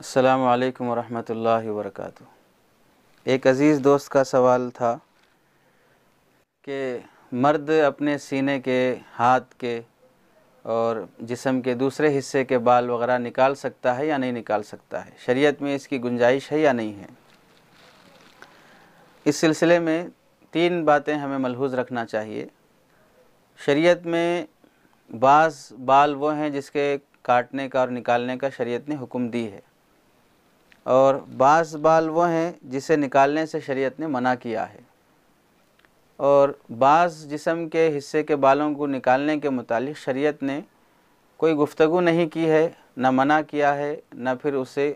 अस्सलामु अलैकुम वरहमतुल्लाहि वबरकातुहू। एक अज़ीज़ दोस्त का सवाल था कि मर्द अपने सीने के, हाथ के और जिस्म के दूसरे हिस्से के बाल वग़ैरह निकाल सकता है या नहीं निकाल सकता है, शरीयत में इसकी गुंजाइश है या नहीं है। इस सिलसिले में 3 बातें हमें मलहूज़ रखना चाहिए। शरीयत में बाज़ बाल वो हैं जिसके काटने का और निकालने का शरीयत ने हुक्म दी है, और बाज़ बाल वो हैं जिसे निकालने से शरीयत ने मना किया है। और बाज़ जिस्म के हिस्से के बालों को निकालने के मुतालिक शरीयत ने कोई गुफ्तगू नहीं की है, न मना किया है, न फिर उसे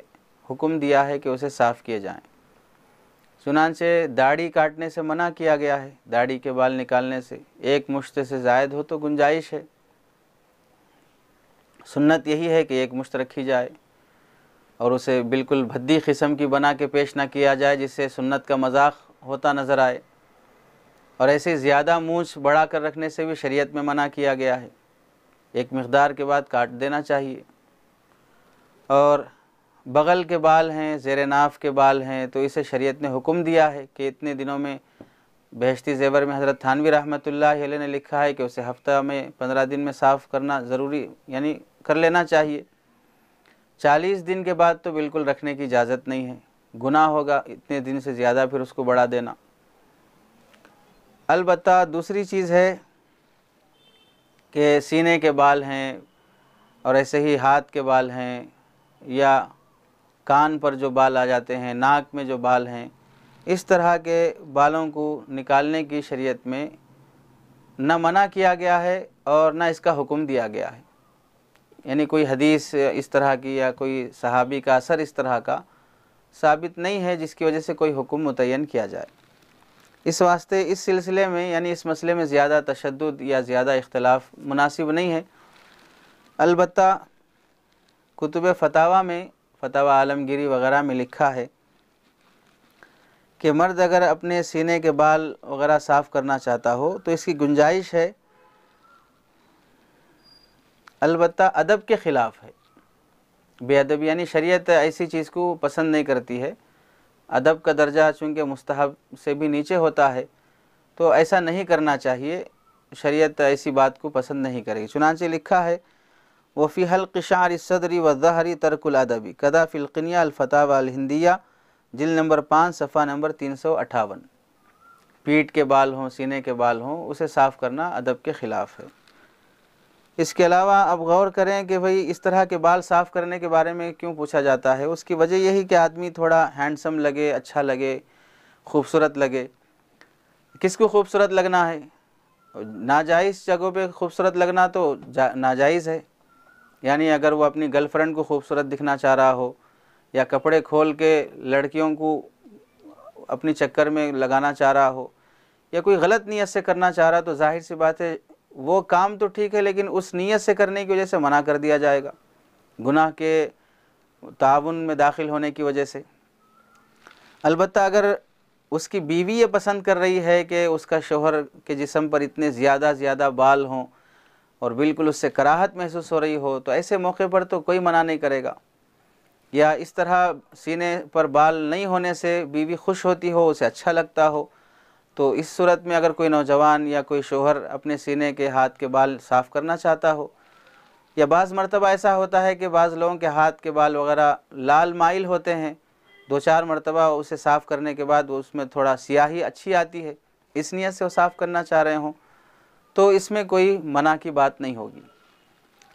हुक्म दिया है कि उसे साफ़ किए जाएं। चुनांचे दाढ़ी काटने से मना किया गया है, दाढ़ी के बाल निकालने से 1 मुश्त से ज़ायद हो तो गुंजाइश है। सुन्नत यही है कि 1 मुश्त रखी जाए और उसे बिल्कुल भद्दी किस्म की बना के पेश ना किया जाए जिससे सुन्नत का मजाक होता नज़र आए। और ऐसे ज़्यादा मूंछ बढ़ा कर रखने से भी शरीयत में मना किया गया है, एक मिक़दार के बाद काट देना चाहिए। और बग़ल के बाल हैं, ज़ेरे नाफ़ के बाल हैं, तो इसे शरीयत ने हुक्म दिया है कि इतने दिनों में, बहश्ती ज़ेवर में हज़रत थानवी रहमतुल्लाह अलैह ने लिखा है कि उसे हफ़्ता में 15 दिन में साफ़ करना ज़रूरी यानी कर लेना चाहिए। 40 दिन के बाद तो बिल्कुल रखने की इजाज़त नहीं है, गुनाह होगा इतने दिन से ज़्यादा फिर उसको बढ़ा देना। अलबत्ता दूसरी चीज़ है कि सीने के बाल हैं और ऐसे ही हाथ के बाल हैं या कान पर जो बाल आ जाते हैं, नाक में जो बाल हैं, इस तरह के बालों को निकालने की शरीयत में न मना किया गया है और न इसका हुक्म दिया गया है। यानी कोई हदीस इस तरह की या कोई सहाबी का असर इस तरह का साबित नहीं है जिसकी वजह से कोई हुक्म मुतय्यन किया जाए। इस वास्ते इस सिलसिले में यानी इस मसले में ज़्यादा तशद्दुद या ज़्यादा इख्तिलाफ मुनासिब नहीं है। अलबत्ता कुतुब फतावा में, फतावा आलमगीरी वग़ैरह में लिखा है कि मर्द अगर अपने सीने के बाल वग़ैरह साफ़ करना चाहता हो तो इसकी गुंजाइश है, अलबत्ता अदब के ख़िलाफ़ है। बेअदबी यानी शरीयत ऐसी चीज़ को पसंद नहीं करती है, अदब का दर्जा चूँकि मुस्तहब से भी नीचे होता है, तो ऐसा नहीं करना चाहिए। शरीयत ऐसी बात को पसंद नहीं करेगी। चुनांचे लिखा है वफ़ी हल्क़ शा'r सदरी व ज़हरी तर्कुल अदबी कदा फ़िल क़िनिया अल फ़तावा अल हिंदिया जिल्द नंबर 5 सफ़ा नंबर 358। पीठ के बाल हों, सीने के बाल हों, उसे साफ़ करना अदब के ख़िलाफ़ है। इसके अलावा अब गौर करें कि भाई इस तरह के बाल साफ़ करने के बारे में क्यों पूछा जाता है। उसकी वजह यही कि आदमी थोड़ा हैंडसम लगे, अच्छा लगे, खूबसूरत लगे। किसको खूबसूरत लगना है? नाजायज़ जगहों पे खूबसूरत लगना तो नाजायज़ है। यानी अगर वो अपनी गर्लफ्रेंड को खूबसूरत दिखना चाह रहा हो या कपड़े खोल के लड़कियों को अपनी चक्कर में लगाना चाह रहा हो या कोई गलत नीयत से करना चाह रहा, तो जाहिर सी बात है वो काम तो ठीक है, लेकिन उस नीयत से करने की वजह से मना कर दिया जाएगा, गुनाह के ताउन में दाखिल होने की वजह से। अलबत्ता अगर उसकी बीवी ये पसंद कर रही है कि उसका शौहर के जिस्म पर इतने ज़्यादा बाल हों और बिल्कुल उससे कराहत महसूस हो रही हो, तो ऐसे मौके पर तो कोई मना नहीं करेगा। या इस तरह सीने पर बाल नहीं होने से बीवी खुश होती हो, उसे अच्छा लगता हो, तो इस सूरत में अगर कोई नौजवान या कोई शौहर अपने सीने के, हाथ के बाल साफ़ करना चाहता हो, या बाज़ मरतबा ऐसा होता है कि बाज़ लोगों के हाथ के बाल वग़ैरह लाल माइल होते हैं, 2-4 मरतबा उसे साफ़ करने के बाद उसमें थोड़ा स्याही अच्छी आती है, इस नीयत से वो साफ़ करना चाह रहे हों, तो इसमें कोई मना की बात नहीं होगी।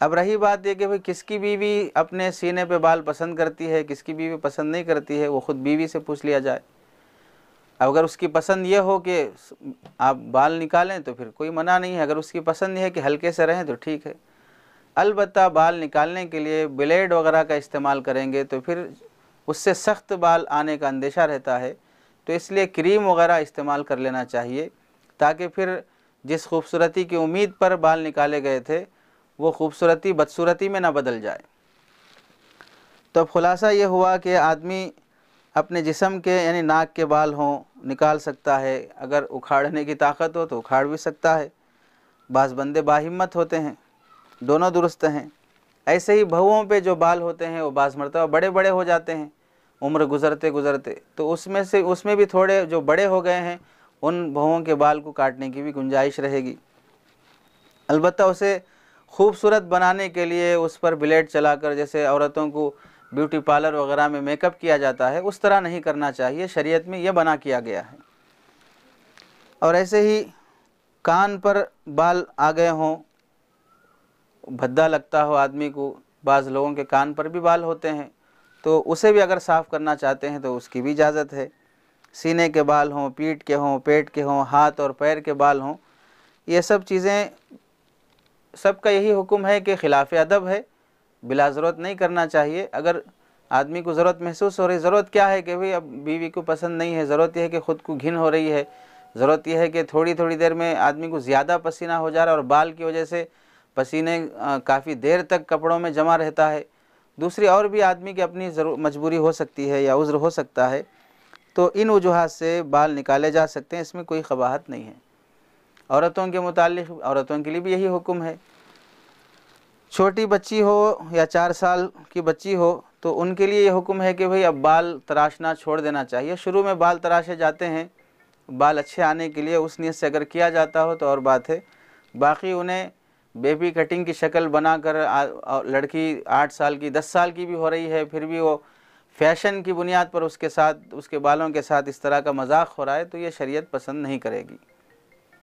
अब रही बात ये कि भाई किसकी बीवी अपने सीने पे बाल पसंद करती है, किसकी बीवी पसंद नहीं करती है, वो ख़ुद बीवी से पूछ लिया जाए। अगर उसकी पसंद ये हो कि आप बाल निकालें तो फिर कोई मना नहीं है, अगर उसकी पसंद ये है कि हल्के से रहें तो ठीक है। अलबत्ता बाल निकालने के लिए ब्लेड वगैरह का इस्तेमाल करेंगे तो फिर उससे सख्त बाल आने का अंदेशा रहता है, तो इसलिए क्रीम वगैरह इस्तेमाल कर लेना चाहिए ताकि फिर जिस खूबसूरती की उम्मीद पर बाल निकाले गए थे वो खूबसूरती बदसूरती में ना बदल जाए। तो खुलासा ये हुआ कि आदमी अपने जिस्म के यानी नाक के बाल हों निकाल सकता है, अगर उखाड़ने की ताकत हो तो उखाड़ भी सकता है। बाज़ बंदे बाहिम्मत होते हैं, दोनों दुरुस्त हैं, ऐसे ही बहुओं पे जो बाल होते हैं वो बाज़ मरतबा बड़े बड़े हो जाते हैं उम्र गुज़रते गुज़रते, तो उसमें भी थोड़े जो बड़े हो गए हैं उन बहुओं के बाल को काटने की भी गुंजाइश रहेगी। अलबत्ता उसे खूबसूरत बनाने के लिए उस पर ब्लेड चलाकर, जैसे औरतों को ब्यूटी पार्लर वगैरह में मेकअप किया जाता है, उस तरह नहीं करना चाहिए, शरीयत में यह बना किया गया है। और ऐसे ही कान पर बाल आ गए हों, भद्दा लगता हो आदमी को, बाज़ लोगों के कान पर भी बाल होते हैं, तो उसे भी अगर साफ़ करना चाहते हैं तो उसकी भी इजाज़त है। सीने के बाल हों, पीठ के हों, पेट के हों, हाथ और पैर के बाल हों, ये सब चीज़ें, सबका यही हुक्म है कि खिलाफ अदब है, बिला ज़रूरत नहीं करना चाहिए। अगर आदमी को ज़रूरत महसूस हो रही, ज़रूरत क्या है कि भाई अब बीवी को पसंद नहीं है, ज़रूरत यह है कि ख़ुद को घिन हो रही है, ज़रूरत यह है कि थोड़ी थोड़ी देर में आदमी को ज़्यादा पसीना हो जा रहा है और बाल की वजह से पसीने काफ़ी देर तक कपड़ों में जमा रहता है, दूसरी और भी आदमी की अपनी मजबूरी हो सकती है या उज़्र हो सकता है, तो इन वजूहात से बाल निकाले जा सकते हैं, इसमें कोई क़बाहत नहीं है। औरतों के मुताल्लिक़ औरतों के लिए भी यही हुक्म है। छोटी बच्ची हो या 4 साल की बच्ची हो तो उनके लिए ये हुक्म है कि भाई अब बाल तराशना छोड़ देना चाहिए। शुरू में बाल तराशे जाते हैं बाल अच्छे आने के लिए, उस नीयत से अगर किया जाता हो तो और बात है। बाकी उन्हें बेबी कटिंग की शक्ल बनाकर, लड़की 8 साल की 10 साल की भी हो रही है फिर भी वो फ़ैशन की बुनियाद पर उसके बालों के साथ इस तरह का मजाक हो रहा है, तो ये शरीयत पसंद नहीं करेगी।